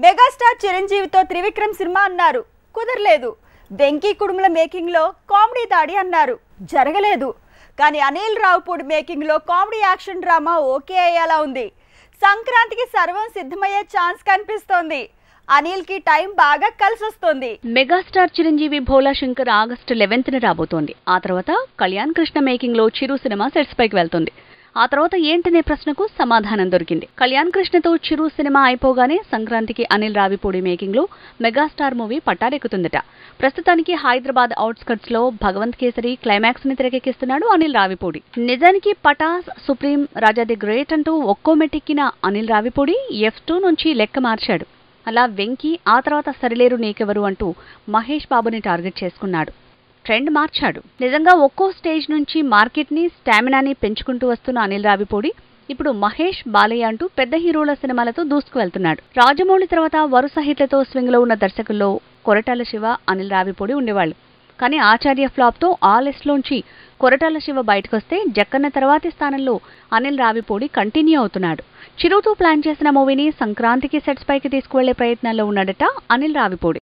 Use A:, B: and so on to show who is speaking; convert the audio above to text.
A: Megastar చిరంజీవితో Trivikram cinema అన్నారు, కుదరలేదు. Venky Kudumula making లో కామెడీ దాడి అన్నారు, జరగలేదు. కానీ అనిల్ రావుపూడి మేకింగ్ లో కామెడీ యాక్షన్ డ్రామా ఓకే అయ్యేలా ఉంది. సంక్రాంతికి సర్వం సిద్ధమయ్యే ఛాన్స్ కనిపిస్తోంది. అనిల్ కి టైం బాగా కలిసొస్తుంది.
B: మెగాస్టార్ చిరంజీవి భోలా శంకర్ ఆగస్టు 11న రాబోతోంది. ఆ తర్వాత కళ్యాణ్ కృష్ణ మేకింగ్ లో చిరు సినిమా సెట్స్ పైకి వెళ్తుంది. ఆ తర్వాత ఏంటనే ప్రశ్నకు సమాధానం దొరికింది. కళ్యాణ్ కృష్ణతో చిరు సినిమా అయిపోగానే సంక్రాంతికి అనిల్ రావిపూడి మేకింగ్ లో మెగాస్టార్ మూవీ పట్టారెక్కుతుందట. ప్రస్తుతానికి హైదరాబాద్ అవుట్స్కట్స్ లో భగవంత్ కేసరి క్లైమాక్స్ ని తెరకెక్కిస్తున్నాడు అనిల్ రావిపూడి. నిజానికి Pataas, Supreme, Raja the Great అంటూ ఒక్కో మెట్టెక్కిన అనిల్ రావిపూడి F2 నుంచి లెక్క మార్చాడు. అలా వెంకీ, ఆ తర్వాత సరిలేరు నీకెవరు అంటూ మహేష్ బాబుని టార్గెట్ చేసుకున్నాడు. ట్రెండ్ మార్చాడు. నిజంగా ఒక్కో స్టేజ్ నుంచి మార్కెట్ ని, స్టామినాని పెంచుకుంటూ వస్తున్న అనిల్ రావిపూడి ఇప్పుడు మహేష్, బాలయ్య అంటూ పెద్ద హీరోల సినిమాలతో దూసుకువెళ్తున్నాడు. రాజమౌళి తర్వాత వరుస హిట్లతో స్వింగ్ లో ఉన్న దర్శకుల్లో కొరటాల శివ, అనిల్ రావిపూడి ఉండేవాళ్లు. కానీ ఆచార్య ఫ్లాప్ తో ఆ లిస్ట్ లోంచి కొరటాల శివ బయటకొస్తే జక్కన్న తర్వాతి స్థానంలో అనిల్ రావిపూడి కంటిన్యూ అవుతున్నాడు. చిరుతో ప్లాన్ చేసిన మూవీని సంక్రాంతికి సెట్స్ పైకి తీసుకువెళ్లే ప్రయత్నాల్లో ఉన్నాడట అనిల్ రావిపూడి.